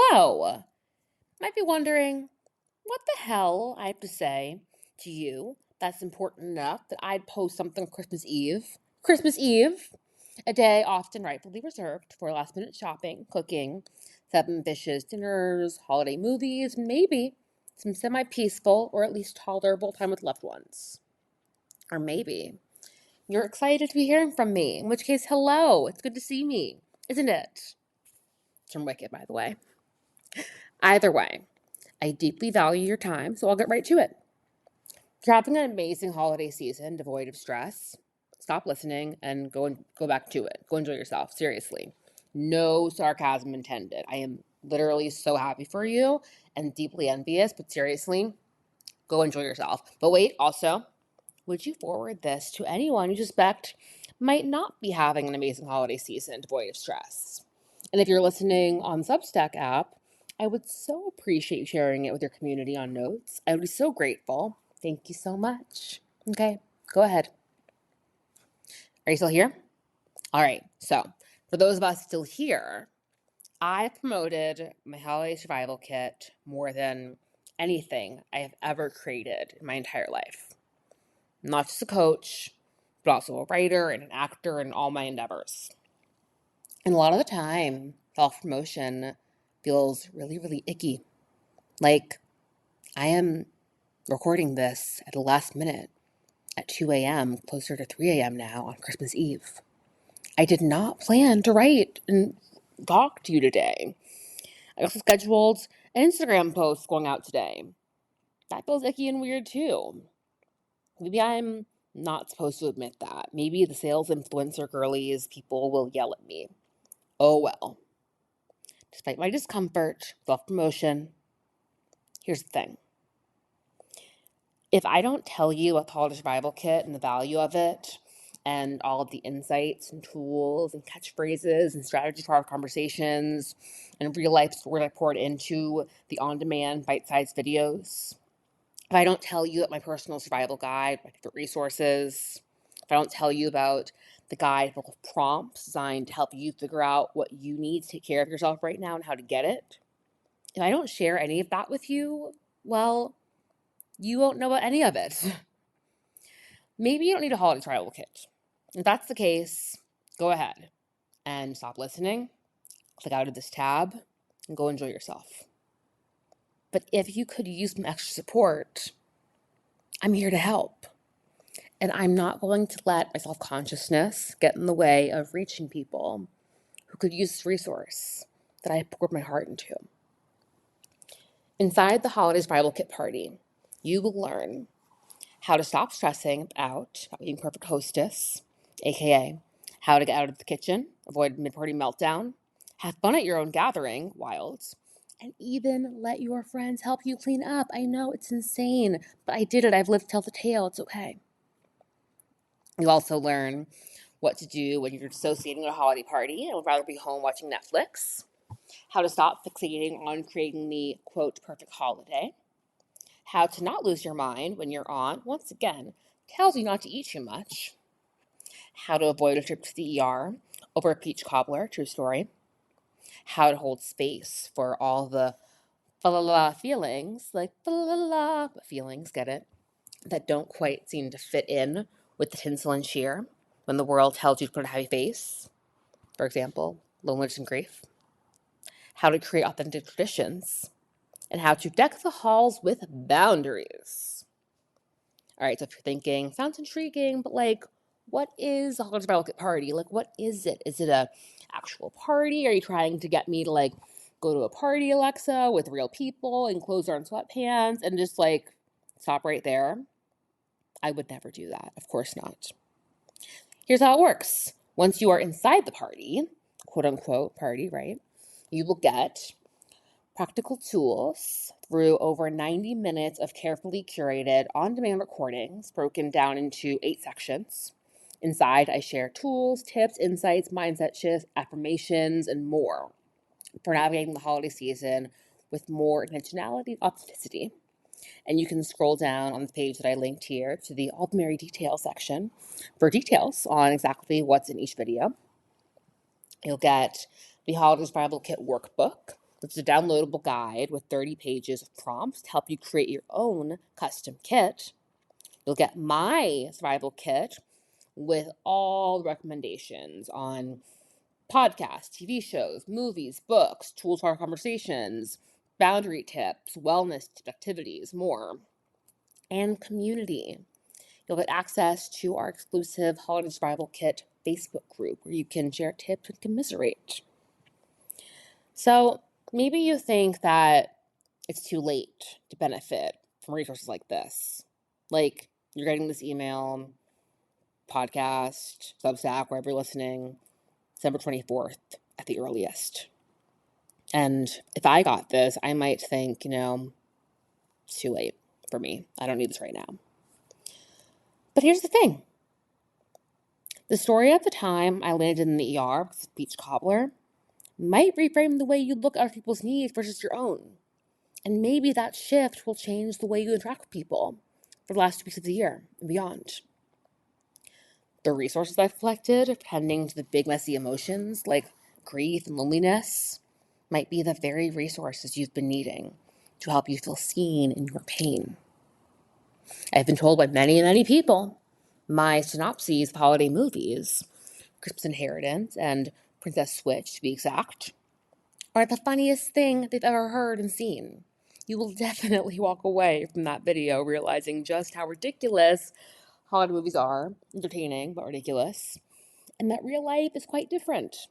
Hello! Might be wondering what the hell I have to say to you that's important enough that I'd post something on Christmas Eve. Christmas Eve, a day often rightfully reserved for last minute shopping, cooking, some ambitious dinners, holiday movies, and maybe some semi peaceful or at least tolerable time with loved ones. Or maybe you're excited to be hearing from me, in which case, hello, it's good to see me, isn't it? It's from Wicked, by the way. Either way, I deeply value your time, so I'll get right to it. If you're having an amazing holiday season devoid of stress, stop listening and go back to it. Go enjoy yourself. Seriously. No sarcasm intended. I am literally so happy for you and deeply envious, but seriously, go enjoy yourself. But wait, also, would you forward this to anyone you suspect might not be having an amazing holiday season devoid of stress? And if you're listening on Substack app, I would so appreciate sharing it with your community on Notes. I would be so grateful. Thank you so much. Okay, go ahead. Are you still here? All right, so for those of us still here, I promoted my holiday survival kit more than anything I have ever created in my entire life. I'm not just a coach, but also a writer and an actor in all my endeavors. And a lot of the time, self-promotion feels really, really icky. Like, I am recording this at the last minute at 2 a.m., closer to 3 a.m. now on Christmas Eve. I did not plan to write and talk to you today. I also scheduled an Instagram post going out today. That feels icky and weird too. Maybe I'm not supposed to admit that. Maybe the sales influencer girlies people will yell at me. Oh well. Despite my discomfort, self-promotion, here's the thing. If I don't tell you about the Holiday Survival Kit and the value of it, and all of the insights and tools and catchphrases and strategies for our conversations and real-life stories I poured into the on-demand bite-sized videos, if I don't tell you about my personal survival guide, my favorite resources, if I don't tell you about the guide full of prompts designed to help you figure out what you need to take care of yourself right now and how to get it, if I don't share any of that with you, well, you won't know about any of it. Maybe you don't need a holiday survival kit. If that's the case, go ahead and stop listening, click out of this tab, and go enjoy yourself. But if you could use some extra support, I'm here to help. And I'm not going to let my self-consciousness get in the way of reaching people who could use this resource that I poured my heart into. Inside the Holiday Survival Kit party, you will learn how to stop stressing out about being perfect hostess, aka how to get out of the kitchen, avoid mid-party meltdown, have fun at your own gathering, wild, and even let your friends help you clean up. I know it's insane, but I did it. I've lived to tell the tale. It's okay. You also learn what to do when you're dissociating at a holiday party and would rather be home watching Netflix, how to stop fixating on creating the, quote, perfect holiday, how to not lose your mind when your aunt, once again, tells you not to eat too much, how to avoid a trip to the ER over a peach cobbler, true story, how to hold space for all the fa-la-la feelings, like fa-la-la, but feelings, get it, that don't quite seem to fit in with the tinsel and cheer when the world tells you to put a happy face, for example, loneliness and grief, how to create authentic traditions, and how to deck the halls with boundaries. All right, so if you're thinking, sounds intriguing, but like, what is a holiday survival kit party? Like, what is it? Is it a actual party? Are you trying to get me to like go to a party, Alexa, with real people in clothes on sweatpants and just like stop right there? I would never do that. Of course not. Here's how it works. Once you are inside the party, quote unquote party, right? You will get practical tools through over 90 minutes of carefully curated on-demand recordings broken down into 8 sections. Inside, I share tools, tips, insights, mindset shifts, affirmations, and more for navigating the holiday season with more intentionality and authenticity. And you can scroll down on the page that I linked here to the All the Merry Details section for details on exactly what's in each video. You'll get the Holiday Survival Kit workbook, It's a downloadable guide with 30 pages of prompts to help you create your own custom kit. You'll get my survival kit with all the recommendations on podcasts, TV shows, movies, books, tools for our conversations, boundary tips, wellness activities, more, and community. You'll get access to our exclusive Holiday Survival Kit Facebook group where you can share tips and commiserate. So maybe you think that it's too late to benefit from resources like this. Like you're getting this email, podcast, Substack, wherever you're listening, December 24th at the earliest. And if I got this, I might think, it's too late for me. I don't need this right now. But here's the thing. The story of the time I landed in the ER with a speech cobbler might reframe the way you look at other people's needs versus your own. And maybe that shift will change the way you interact with people for the last 2 weeks of the year and beyond. The resources I've collected, tending to the big messy emotions like grief and loneliness, might be the very resources you've been needing to help you feel seen in your pain. I've been told by many, many people my synopses of holiday movies, Christmas Inheritance and Princess Switch to be exact, are the funniest thing they've ever heard and seen. You will definitely walk away from that video realizing just how ridiculous holiday movies are, entertaining but ridiculous, and that real life is quite different.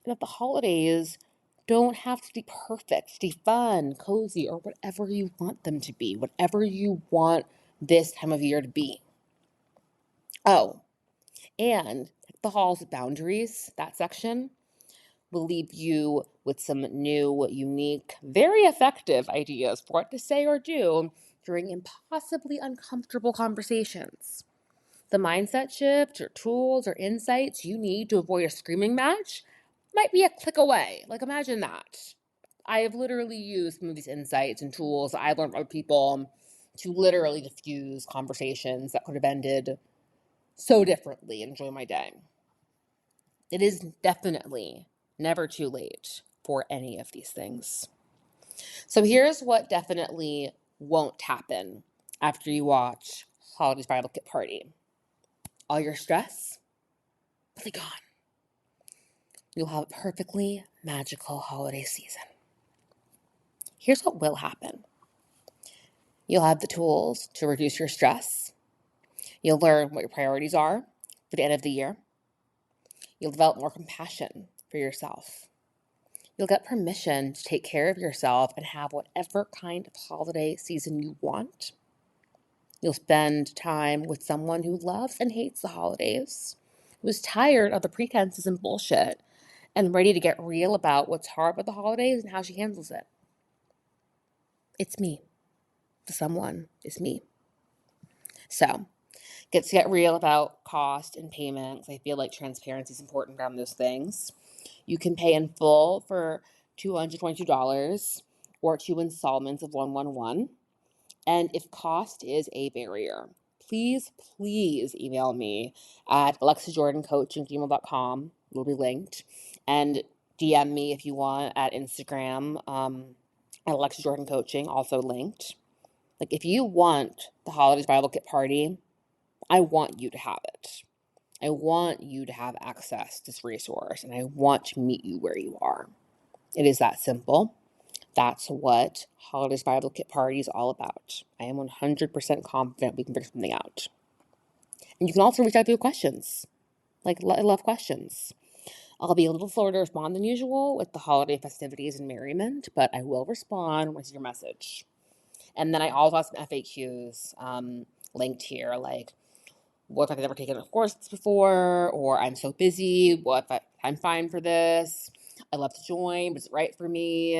And that the holidays don't have to be perfect, to be fun, cozy, or whatever you want them to be, whatever you want this time of year to be. Oh, and the halls of boundaries, that section, will leave you with some new, unique, very effective ideas for what to say or do during impossibly uncomfortable conversations. The mindset shift or tools or insights you need to avoid a screaming match might be a click away. Like, imagine that. I have literally used some of these insights and tools I've learned from other people to literally diffuse conversations that could have ended so differently and enjoy my day. It is definitely never too late for any of these things. So here's what definitely won't happen after you watch Holiday Survival Kit Party. All your stress will be gone. You'll have a perfectly magical holiday season. Here's what will happen. You'll have the tools to reduce your stress. You'll learn what your priorities are for the end of the year. You'll develop more compassion for yourself. You'll get permission to take care of yourself and have whatever kind of holiday season you want. You'll spend time with someone who loves and hates the holidays, who's tired of the pretenses and bullshit, and ready to get real about what's hard about the holidays and how she handles it. It's me. The someone is me. So, get real about cost and payment, because I feel like transparency is important around those things. You can pay in full for $222 or 2 installments of $111. And if cost is a barrier, please email me at alexajordancoach@gmail.com. It will be linked. And DM me if you want at Instagram at Alexa Jordan Coaching, also linked. Like, if you want the Holiday Survival Kit Party, I want you to have it. I want you to have access to this resource, and I want to meet you where you are. It is that simple. That's what Holiday Survival Kit Party is all about. I am 100% confident we can figure something out. And you can also reach out with questions. I love questions. I'll be a little slower to respond than usual with the holiday festivities and merriment, but I will respond once your message. And then I also have some FAQs linked here, like, what if I've never taken a course before, or I'm so busy, what if I'm fine for this, I'd love to join, but is it right for me?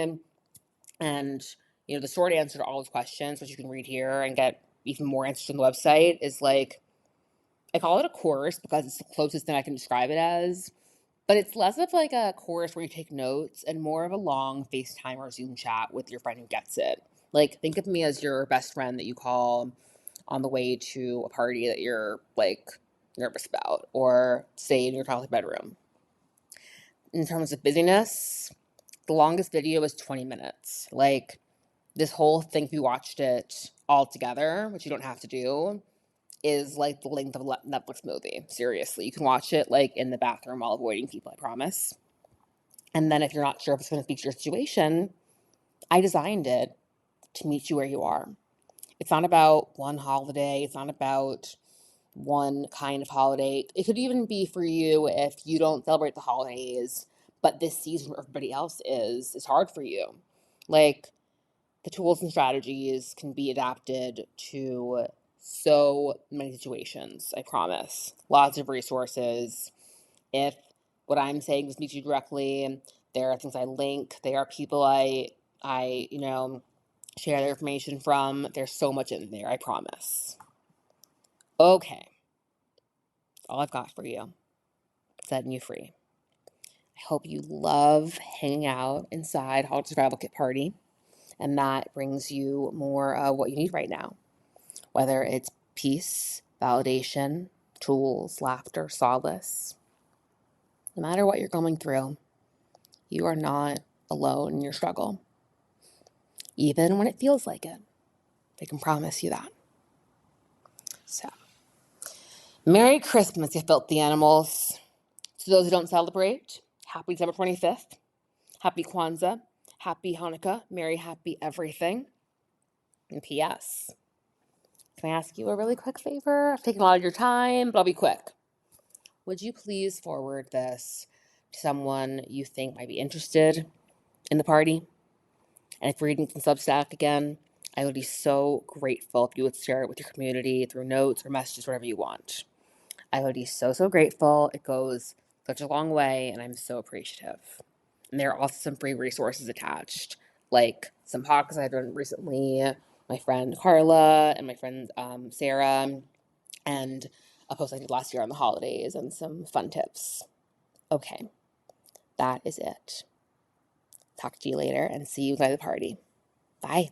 And, the short answer to all those questions, which you can read here and get even more answers on the website, is like, I call it a course because it's the closest thing I can describe it as, but it's less of like a course where you take notes and more of a long FaceTime or Zoom chat with your friend who gets it. Like, think of me as your best friend that you call on the way to a party that you're, like, nervous about, or stay in your childhood bedroom. In terms of busyness, The longest video is 20 minutes. Like, this whole thing, if you watched it all together, which you don't have to do, is like the length of a Netflix movie. Seriously. You can watch it like in the bathroom while avoiding people, I promise. And then if you're not sure if it's going to speak to your situation, I designed it to meet you where you are. It's not about one holiday. It's not about one kind of holiday. It could even be for you if you don't celebrate the holidays, but this season where everybody else is hard for you. Like, the tools and strategies can be adapted to so many situations, I promise. Lots of resources. If what I'm saying doesn't meet you directly, there are things I link. There are people I share their information from. There's so much in there, I promise. Okay. That's all I've got for you. Setting you free. I hope you love hanging out inside Holiday Survival Kit Party, and that brings you more of what you need right now. Whether it's peace, validation, tools, laughter, solace. No matter what you're going through, you are not alone in your struggle. Even when it feels like it. I can promise you that. So, Merry Christmas, you filthy animals. To those who don't celebrate, happy December 25th. Happy Kwanzaa. Happy Hanukkah. Merry happy everything. And P.S. Can I ask you a really quick favor? I've taken a lot of your time, but I'll be quick. Would you please forward this to someone you think might be interested in the party? And if you're reading from Substack again, I would be so grateful if you would share it with your community through notes or messages, whatever you want. I would be so, so grateful. It goes such a long way, and I'm so appreciative. And there are also some free resources attached, like some podcasts I've done recently, my friend Carla and my friend Sarah, and a post I did last year on the holidays and some fun tips. Okay, that is it. Talk to you later and see you by the party. Bye.